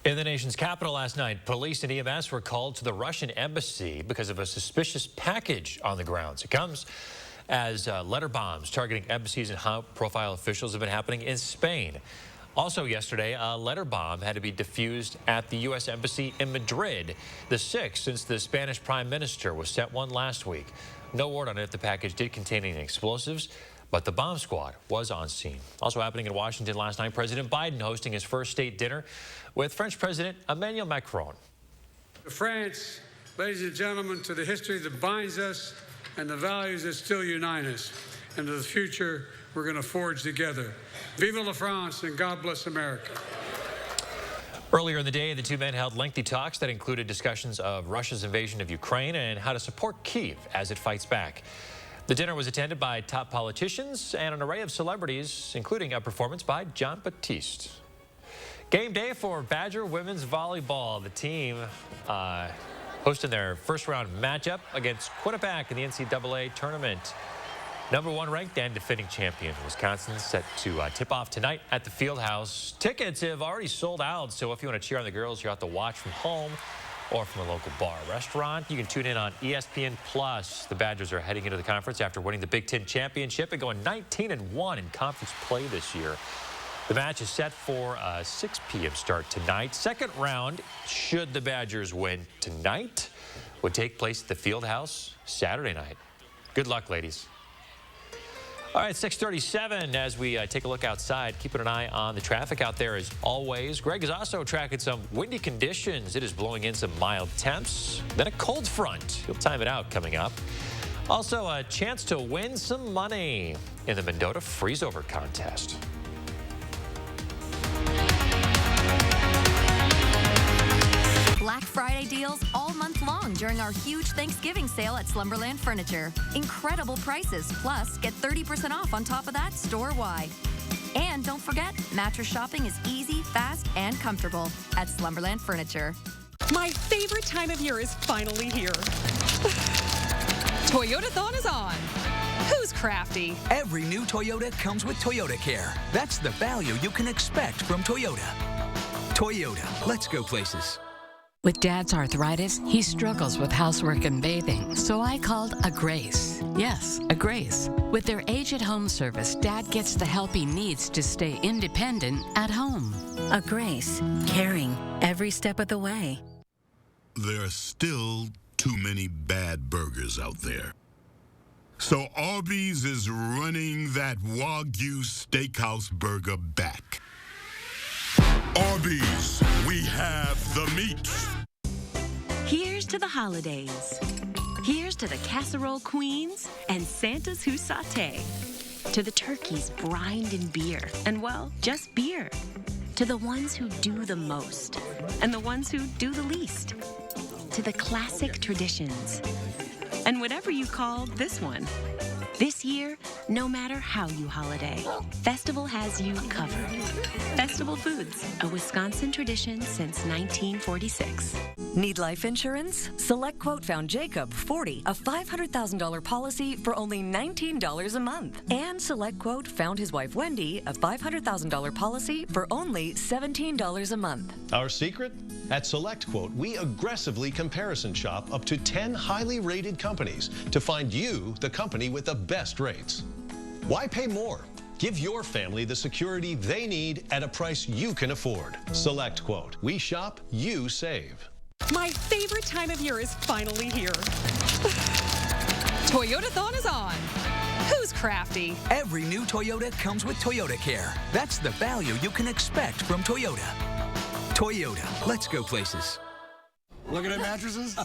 In the nation's capital last night, police and EMS were called to the Russian embassy because of a suspicious package on the grounds. It comes as letter bombs targeting embassies and high-profile officials have been happening in Spain. Also yesterday, a letter bomb had to be defused at the U.S. Embassy in Madrid, the 6th since the Spanish Prime Minister was sent one last week. No word on if the package did contain any explosives, but the bomb squad was on scene. Also happening in Washington last night, President Biden hosting his first state dinner with French President Emmanuel Macron. To France, ladies and gentlemen, to the history that binds us and the values that still unite us, and to the future we're going to forge together. Vive la France and God bless America. Earlier in the day, the two men held lengthy talks that included discussions of Russia's invasion of Ukraine and how to support Kyiv as it fights back. The dinner was attended by top politicians and an array of celebrities, including a performance by Jon Batiste. Game day for Badger women's volleyball. The team hosting their first-round matchup against Quinnipiac in the NCAA tournament. Number 1 ranked and defending champion Wisconsin set to tip off tonight at the Fieldhouse. Tickets have already sold out, so if you want to cheer on the girls, you'll have to watch from home or from a local bar or restaurant. You can tune in on ESPN+. The Badgers are heading into the conference after winning the Big Ten championship and going 19-1 in conference play this year. The match is set for a 6 p.m. start tonight. Second round, should the Badgers win tonight, would take place at the Fieldhouse Saturday night. Good luck, ladies. All right, 6:37 as we take a look outside, keeping an eye on the traffic out there as always. Greg is also tracking some windy conditions. It is blowing in some mild temps, then a cold front. He'll time it out coming up. Also, a chance to win some money in the Mendota Freeze-Over contest. Black Friday deals all month long during our huge Thanksgiving sale at Slumberland Furniture. Incredible prices, plus get 30% off on top of that store-wide. And don't forget, mattress shopping is easy, fast, and comfortable at Slumberland Furniture. My favorite time of year is finally here. Toyotathon is on. Who's crafty? Every new Toyota comes with Toyota Care. That's the value you can expect from Toyota. Toyota, let's go places. With Dad's arthritis, he struggles with housework and bathing, so I called a Grace. Yes, a Grace. With their age-at-home service, Dad gets the help he needs to stay independent at home. A Grace, caring every step of the way. There are still too many bad burgers out there. So Arby's is running that Wagyu steakhouse burger back. Arby's, we have the meat. Here's to the holidays. Here's to the casserole queens and Santas who saute. To the turkeys brined in beer, and well, just beer. To the ones who do the most, and the ones who do the least. To the classic traditions, and whatever you call this one. This year, no matter how you holiday, Festival has you covered. Festival Foods, a Wisconsin tradition since 1946. Need life insurance? SelectQuote found Jacob, 40, a $500,000 policy for only $19 a month. And SelectQuote found his wife, Wendy, a $500,000 policy for only $17 a month. Our secret? At SelectQuote, we aggressively comparison shop up to 10 highly rated companies to find you the company with the best rates. Why pay more? Give your family the security they need at a price you can afford. SelectQuote. We shop, you save. My favorite time of year is finally here. Toyotathon is on. Who's crafty? Every new Toyota comes with Toyota Care. That's the value you can expect from Toyota. Toyota, let's go places. Looking at mattresses?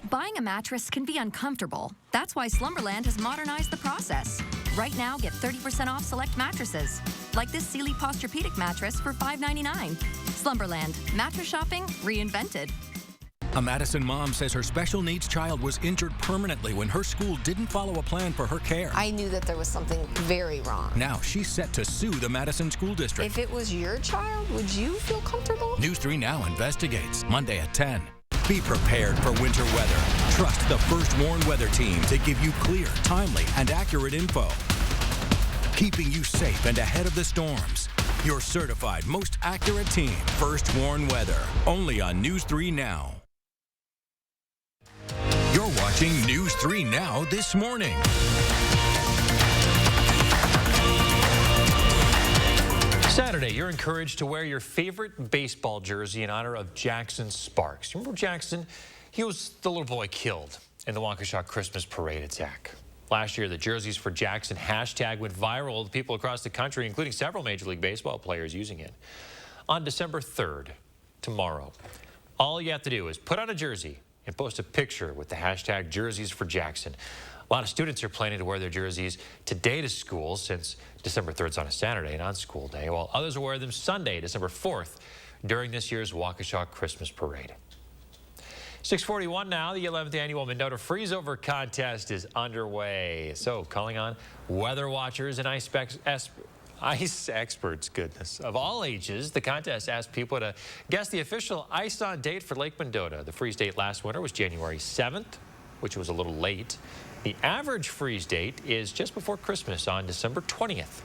Buying a mattress can be uncomfortable. That's why Slumberland has modernized the process. Right now, get 30% off select mattresses, like this Sealy Posturepedic mattress for $5.99. Slumberland, mattress shopping reinvented. A Madison mom says her special needs child was injured permanently when her school didn't follow a plan for her care. I knew that there was something very wrong. Now she's set to sue the Madison School District. If it was your child, would you feel comfortable? News 3 Now investigates, Monday at 10. Be prepared for winter weather. Trust the First Warn Weather Team to give you clear, timely, and accurate info. Keeping you safe and ahead of the storms. Your certified, most accurate team, First Warn Weather. Only on News 3 Now. You're watching News 3 Now this morning. Saturday, you're encouraged to wear your favorite baseball jersey in honor of Jackson Sparks. You remember Jackson? He was the little boy killed in the Waukesha Christmas parade at Zach. Last year, the jerseys for Jackson hashtag went viral with people across the country, including several Major League Baseball players using it. On December 3rd, tomorrow, all you have to do is put on a jersey and post a picture with the hashtag jerseys for Jackson. A lot of students are planning to wear their jerseys today to school since December 3rd is on a Saturday and on school day, while others will wear them Sunday, December 4th, during this year's Waukesha Christmas Parade. 6:41 now, the 11th annual Mendota Freeze Over contest is underway. So calling on weather watchers and ice experts, goodness, of all ages, the contest asked people to guess the official ice-on date for Lake Mendota. The freeze date last winter was January 7th, which was a little late. The average freeze date is just before Christmas on December 20th.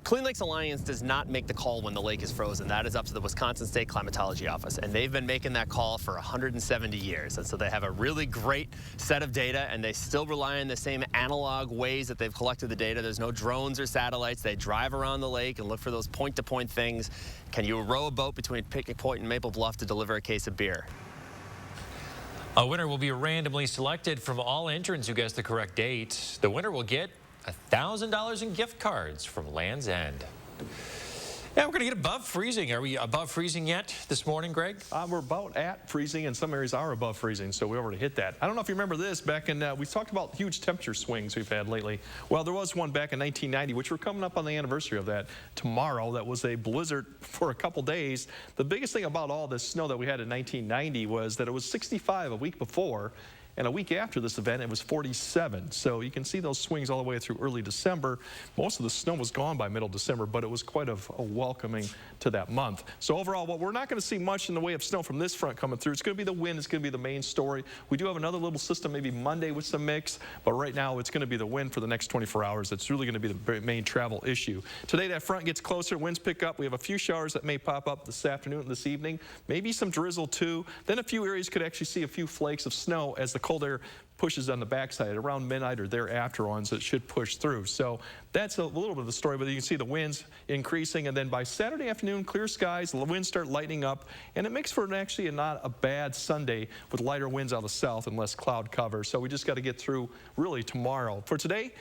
Clean Lakes Alliance does not make the call when the lake is frozen. That is up to the Wisconsin State Climatology Office, and they've been making that call for 170 years. And so they have a really great set of data, and they still rely on the same analog ways that they've collected the data. There's no drones or satellites. They drive around the lake and look for those point-to-point things. Can you row a boat between Picnic Point and Maple Bluff to deliver a case of beer? A winner will be randomly selected from all entrants who guess the correct date. The winner will get $1,000 in gift cards from Land's End. Yeah, we're going to get above freezing. Are we above freezing yet this morning, Greg? We're about at freezing, and some areas are above freezing, so we already hit that. I don't know if you remember this back in, we talked about huge temperature swings we've had lately. Well, there was one back in 1990, which we're coming up on the anniversary of that tomorrow. That was a blizzard for a couple days. The biggest thing about all this snow that we had in 1990 was that it was 65 a week before, and a week after this event, it was 47. So you can see those swings all the way through early December. Most of the snow was gone by middle December, but it was quite a welcoming to that month. So overall, well, we're not going to see much in the way of snow from this front coming through. It's going to be the wind. It's going to be the main story. We do have another little system maybe Monday with some mix, but right now it's going to be the wind for the next 24 hours. It's really going to be the main travel issue. Today, that front gets closer. Winds pick up. We have a few showers that may pop up this afternoon and this evening. Maybe some drizzle, too. Then a few areas could actually see a few flakes of snow as the cold air pushes on the backside around midnight or thereafter on, so it should push through. So that's a little bit of the story, but you can see the winds increasing, and then by Saturday afternoon, clear skies, the winds start lightening up, and it makes for actually not a bad Sunday with lighter winds out of the south and less cloud cover. So we just got to get through really tomorrow. For today,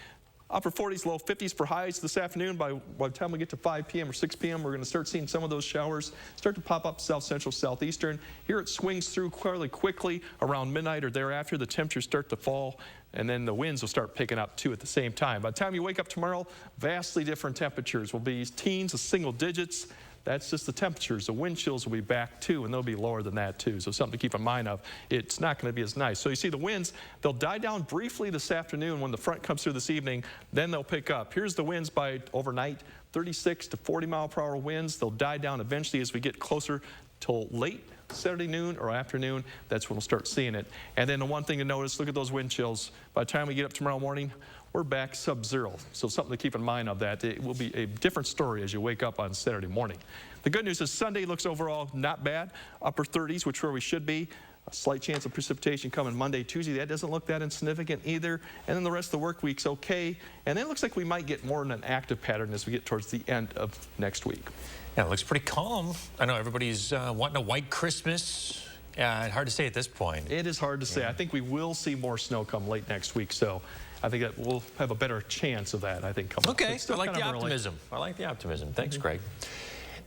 upper 40s, low 50s for highs this afternoon. By the time we get to 5 p.m. or 6 p.m., we're going to start seeing some of those showers start to pop up south central, southeastern. Here it swings through fairly quickly around midnight or thereafter. The temperatures start to fall, and then the winds will start picking up too at the same time. By the time you wake up tomorrow, vastly different temperatures will be teens to single digits. That's just the temperatures. The wind chills will be back too, and they'll be lower than that too. So something to keep in mind of. It's not going to be as nice. So you see the winds, they'll die down briefly this afternoon when the front comes through this evening. Then they'll pick up. Here's the winds by overnight, 36 to 40 mile per hour winds. They'll die down eventually as we get closer till late Saturday noon or afternoon. That's when we'll start seeing it. And then the one thing to notice, look at those wind chills. By the time we get up tomorrow morning, we're back sub-zero. So something to keep in mind of that. It will be a different story as you wake up on Saturday morning. The good news is Sunday looks overall not bad. Upper 30s, which is where we should be. A slight chance of precipitation coming Monday, Tuesday. That doesn't look that insignificant either. And then the rest of the work week's okay. And then it looks like we might get more in an active pattern as we get towards the end of next week. Yeah, it looks pretty calm. I know everybody's wanting a white Christmas. Hard to say at this point. It is hard to say. I think we will see more snow come late next week. So I think that we'll have a better chance of that, I think, coming up. Okay, I like the optimism. I like the optimism. Thanks, Greg.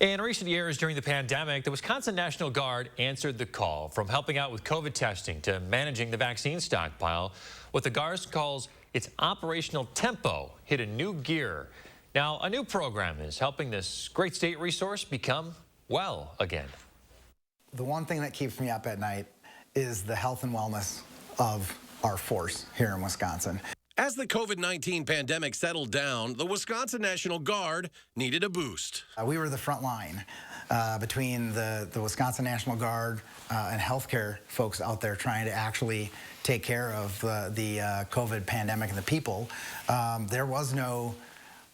In recent years during the pandemic, the Wisconsin National Guard answered the call, from helping out with COVID testing to managing the vaccine stockpile. What the Guard calls its operational tempo hit a new gear. Now, a new program is helping this great state resource become well again. The one thing that keeps me up at night is the health and wellness of our force here in Wisconsin. As the COVID-19 pandemic settled down, the Wisconsin National Guard needed a boost. We were the front line between the Wisconsin National Guard and healthcare folks out there trying to actually take care of the COVID pandemic and the people. There was no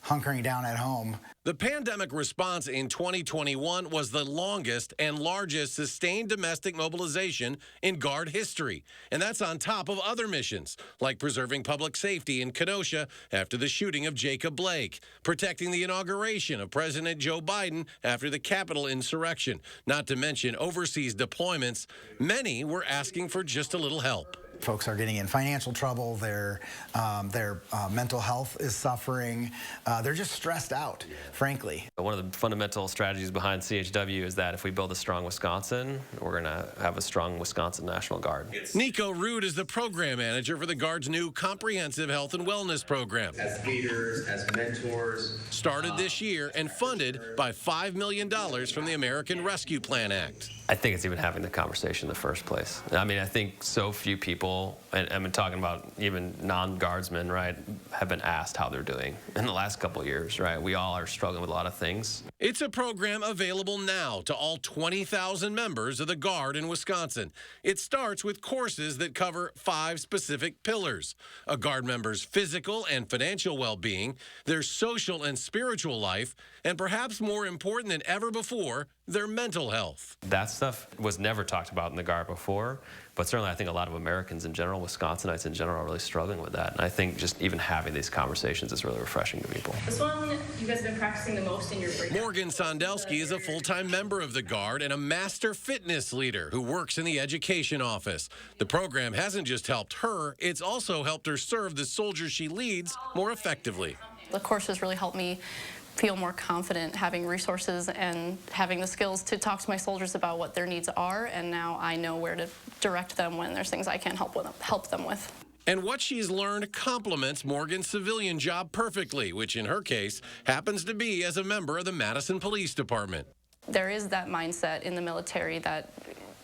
hunkering down at home. The pandemic response in 2021 was the longest and largest sustained domestic mobilization in Guard history. And that's on top of other missions, like preserving public safety in Kenosha after the shooting of Jacob Blake, protecting the inauguration of President Joe Biden after the Capitol insurrection, not to mention overseas deployments. Many were asking for just a little help. Folks are getting in financial trouble. Their mental health is suffering. They're just stressed out, frankly. One of the fundamental strategies behind CHW is that if we build a strong Wisconsin, we're going to have a strong Wisconsin National Guard. Nico Rude is the program manager for the Guard's new comprehensive health and wellness program. As leaders, as mentors. Started this year and funded by $5 million from the American Rescue Plan Act. I think it's even having the conversation in the first place. I mean, I think so few people, and I'm talking about even non-guardsmen, right, have been asked how they're doing in the last couple of years, right? We all are struggling with a lot of things. It's a program available now to all 20,000 members of the Guard in Wisconsin. It starts with courses that cover 5 specific pillars: a Guard member's physical and financial well-being, their social and spiritual life, and perhaps more important than ever before, their mental health. That stuff was never talked about in the Guard before, but certainly I think a lot of Americans in general, Wisconsinites in general, are really struggling with that. And I think just even having these conversations is really refreshing to people. This one you guys have been practicing the most in your break. Morgan Sondelski is a full-time member of the Guard and a master fitness leader who works in the education office. The program hasn't just helped her, it's also helped her serve the soldiers she leads more effectively. The course has really helped me feel more confident, having resources and having the skills to talk to my soldiers about what their needs are, and now I know where to direct them when there's things I can't help them with. And what she's learned complements Morgan's civilian job perfectly, which in her case happens to be as a member of the Madison Police Department. There is that mindset in the military that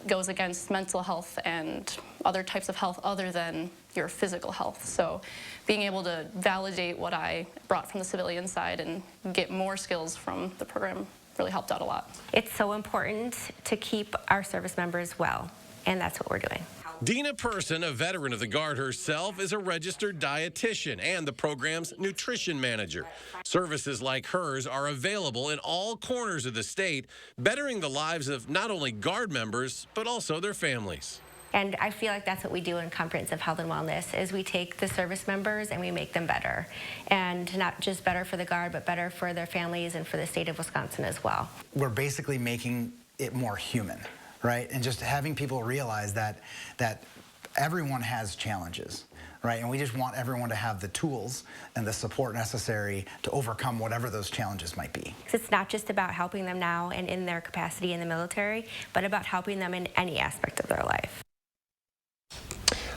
goes against mental health and other types of health other than your physical health. So being able to validate what I brought from the civilian side and get more skills from the program really helped out a lot. It's so important to keep our service members well, and that's what we're doing. Dina Person, a veteran of the Guard herself, is a registered dietitian and the program's nutrition manager. Services like hers are available in all corners of the state, bettering the lives of not only Guard members, but also their families. And I feel like that's what we do in comprehensive health and wellness, is we take the service members and we make them better. And not just better for the Guard, but better for their families and for the state of Wisconsin as well. We're basically making it more human, right? And just having people realize that everyone has challenges, right? And we just want everyone to have the tools and the support necessary to overcome whatever those challenges might be. It's not just about helping them now and in their capacity in the military, but about helping them in any aspect of their life.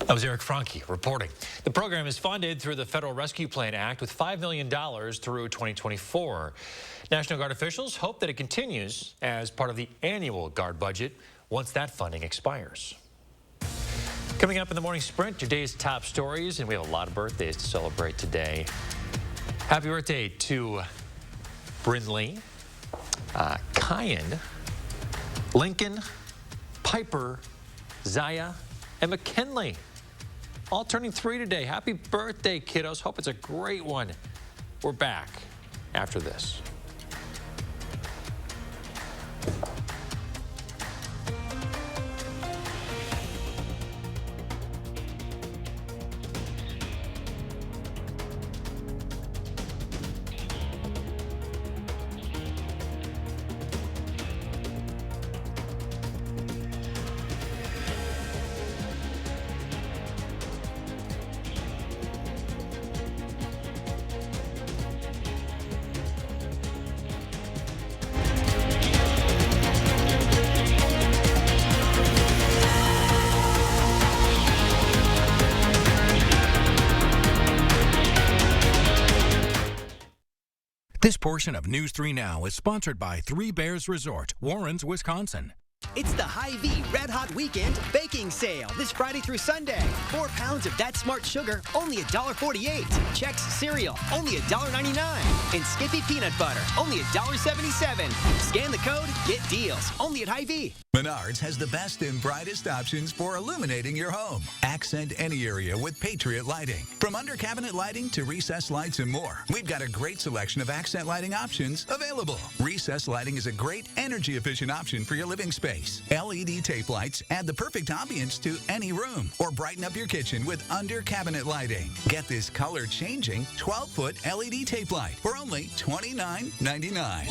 That was Eric Franke reporting. The program is funded through the Federal Rescue Plan Act with $5 million through 2024. National Guard officials hope that it continues as part of the annual Guard budget once that funding expires. Coming up in the morning sprint, today's top stories, and we have a lot of birthdays to celebrate today. Happy birthday to Brinley, Kyan, Lincoln, Piper, Zaya, and McKinley. All turning 3 today. Happy birthday, kiddos. Hope it's a great one. We're back after this. This portion of News 3 Now is sponsored by Three Bears Resort, Warrens, Wisconsin. It's the Hy-Vee Red Hot Weekend Baking Sale this Friday through Sunday. 4 pounds of That Smart Sugar, only $1.48. Chex Cereal, only $1.99. And Skippy Peanut Butter, only $1.77. Scan the code, get deals, only at Hy-Vee. Menards has the best and brightest options for illuminating your home. Accent any area with Patriot lighting. From under-cabinet lighting to recessed lights and more, we've got a great selection of accent lighting options available. Recessed lighting is a great energy-efficient option for your living space. LED tape lights add the perfect ambience to any room, or brighten up your kitchen with under-cabinet lighting. Get this color-changing 12-foot LED tape light for only $29.99.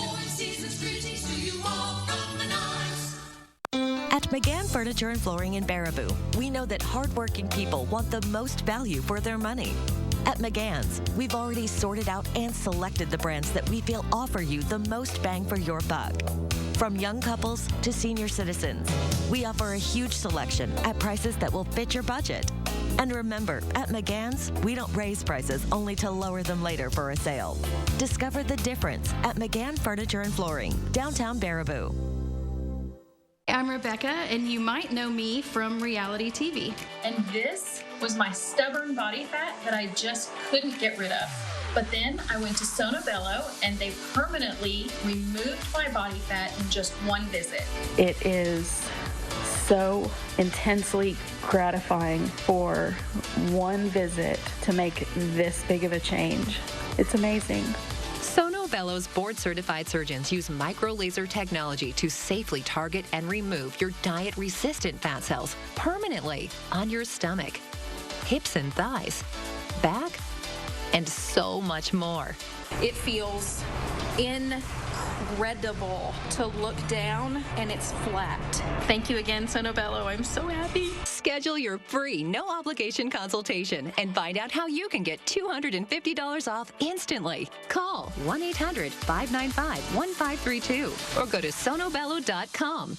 At McGann Furniture and Flooring in Baraboo, we know that hardworking people want the most value for their money. At McGann's, we've already sorted out and selected the brands that we feel offer you the most bang for your buck. From young couples to senior citizens, we offer a huge selection at prices that will fit your budget. And remember, at McGann's, we don't raise prices only to lower them later for a sale. Discover the difference at McGann Furniture and Flooring, downtown Baraboo. I'm Rebecca, and you might know me from reality TV. And this was my stubborn body fat that I just couldn't get rid of. But then I went to Sono Bello, and they permanently removed my body fat in just one visit. It is so intensely gratifying for one visit to make this big of a change. It's amazing. Sono Bello's board-certified surgeons use micro-laser technology to safely target and remove your diet-resistant fat cells permanently on your stomach, hips and thighs, back, and so much more. It feels incredible to look down, and it's flat. Thank you again, Sono Bello. I'm so happy. Schedule your free, no-obligation consultation and find out how you can get $250 off instantly. Call 1-800-595-1532 or go to sonobello.com.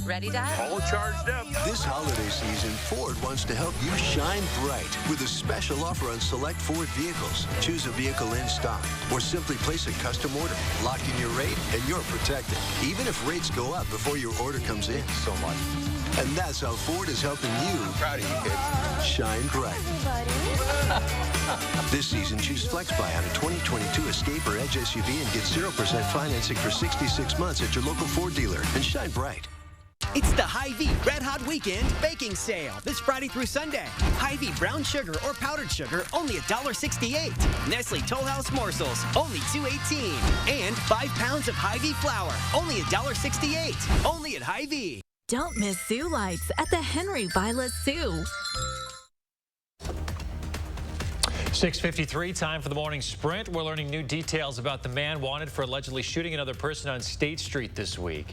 Ready, Dad? All charged up. This holiday season, Ford wants to help you shine bright with a special offer on select Ford vehicles. Choose a vehicle in stock or simply place a custom order. Lock in your rate and you're protected, even if rates go up before your order comes in. So much. And that's how Ford is helping you. I'm proud of you, kids. Shine bright. This season, choose FlexBuy on a 2022 Escape or Edge SUV and get 0% financing for 66 months at your local Ford dealer. And shine bright. It's the Hy-Vee Red Hot Weekend Baking Sale this Friday through Sunday. Hy-Vee brown sugar or powdered sugar, only $1.68. Nestle Toll House morsels, only $2.18. And 5 pounds of Hy-Vee flour, only $1.68. Only at Hy-Vee. Don't miss Zoo Lights at the Henry Vilas Zoo. 6:53, time for the morning sprint. We're learning new details about the man wanted for allegedly shooting another person on State Street this week.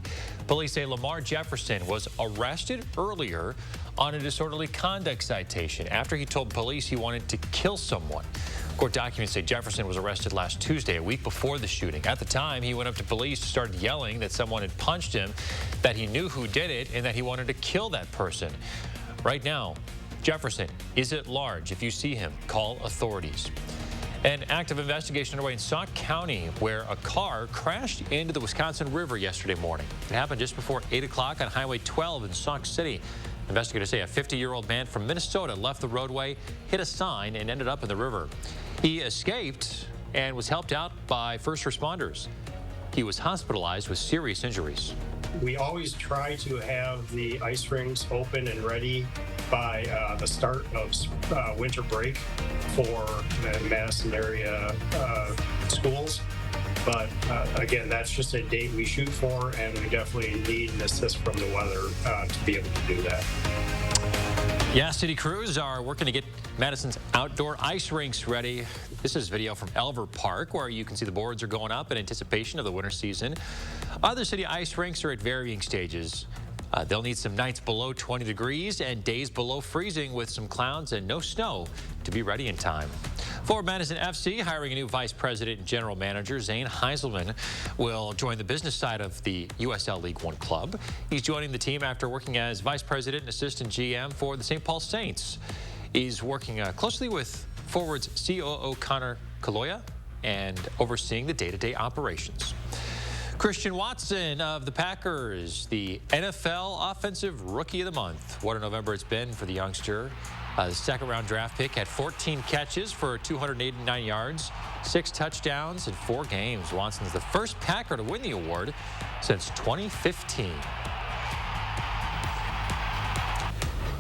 Police say Lamar Jefferson was arrested earlier on a disorderly conduct citation after he told police he wanted to kill someone. Court documents say Jefferson was arrested last Tuesday, a week before the shooting. At the time, he went up to police, started yelling that someone had punched him, that he knew who did it, and that he wanted to kill that person. Right now, Jefferson is at large. If you see him, call authorities. An active investigation underway in Sauk County, where a car crashed into the Wisconsin River yesterday morning. It happened just before 8 o'clock on Highway 12 in Sauk City. Investigators say a 50-year-old man from Minnesota left the roadway, hit a sign, and ended up in the river. He escaped and was helped out by first responders. He was hospitalized with serious injuries. We always try to have the ice rinks open and ready by the start of winter break for the Madison area schools. But again, that's just a date we shoot for, and we definitely need an assist from the weather to be able to do that. Yeah, city crews are working to get Madison's outdoor ice rinks ready. This is video from Elver Park, where you can see the boards are going up in anticipation of the winter season. Other city ice rinks are at varying stages. They'll need some nights below 20 degrees and days below freezing with some clouds and no snow to be ready in time. For Madison FC, hiring a new vice president and general manager, Zane Heiselman, will join the business side of the USL League One club. He's joining the team after working as vice president and assistant GM for the St. Paul Saints. He's working closely with forwards COO Connor Kaloya and overseeing the day-to-day operations. Christian Watson of the Packers, the NFL Offensive Rookie of the Month. What a November it's been for the youngster. The second-round draft pick had 14 catches for 289 yards, 6 touchdowns in 4 games. Watson's the first Packer to win the award since 2015.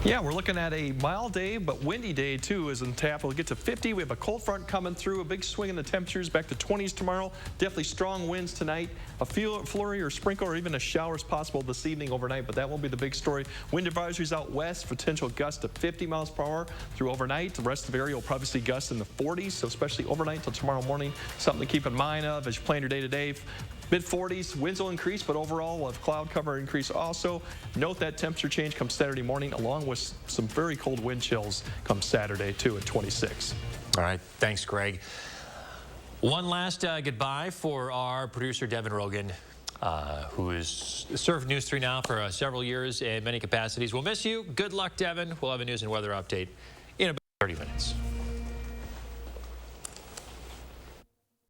Yeah, we're looking at a mild day, but windy day, too, as in tap. We'll get to 50. We have a cold front coming through, a big swing in the temperatures, back to 20s tomorrow. Definitely strong winds tonight. A flurry or sprinkle or even a shower is possible this evening overnight, but that won't be the big story. Wind advisories out west, potential gusts to 50 miles per hour through overnight. The rest of the area will probably see gusts in the 40s, so especially overnight till tomorrow morning. Something to keep in mind of as you plan your day-to-day. Mid-40s, winds will increase, but overall we'll have cloud cover increase also. Note that temperature change comes Saturday morning, along with some very cold wind chills come Saturday, too, at 26. All right. Thanks, Greg. One last goodbye for our producer, Devin Rogan, who has served News 3 now for several years in many capacities. We'll miss you. Good luck, Devin. We'll have a news and weather update in about 30 minutes.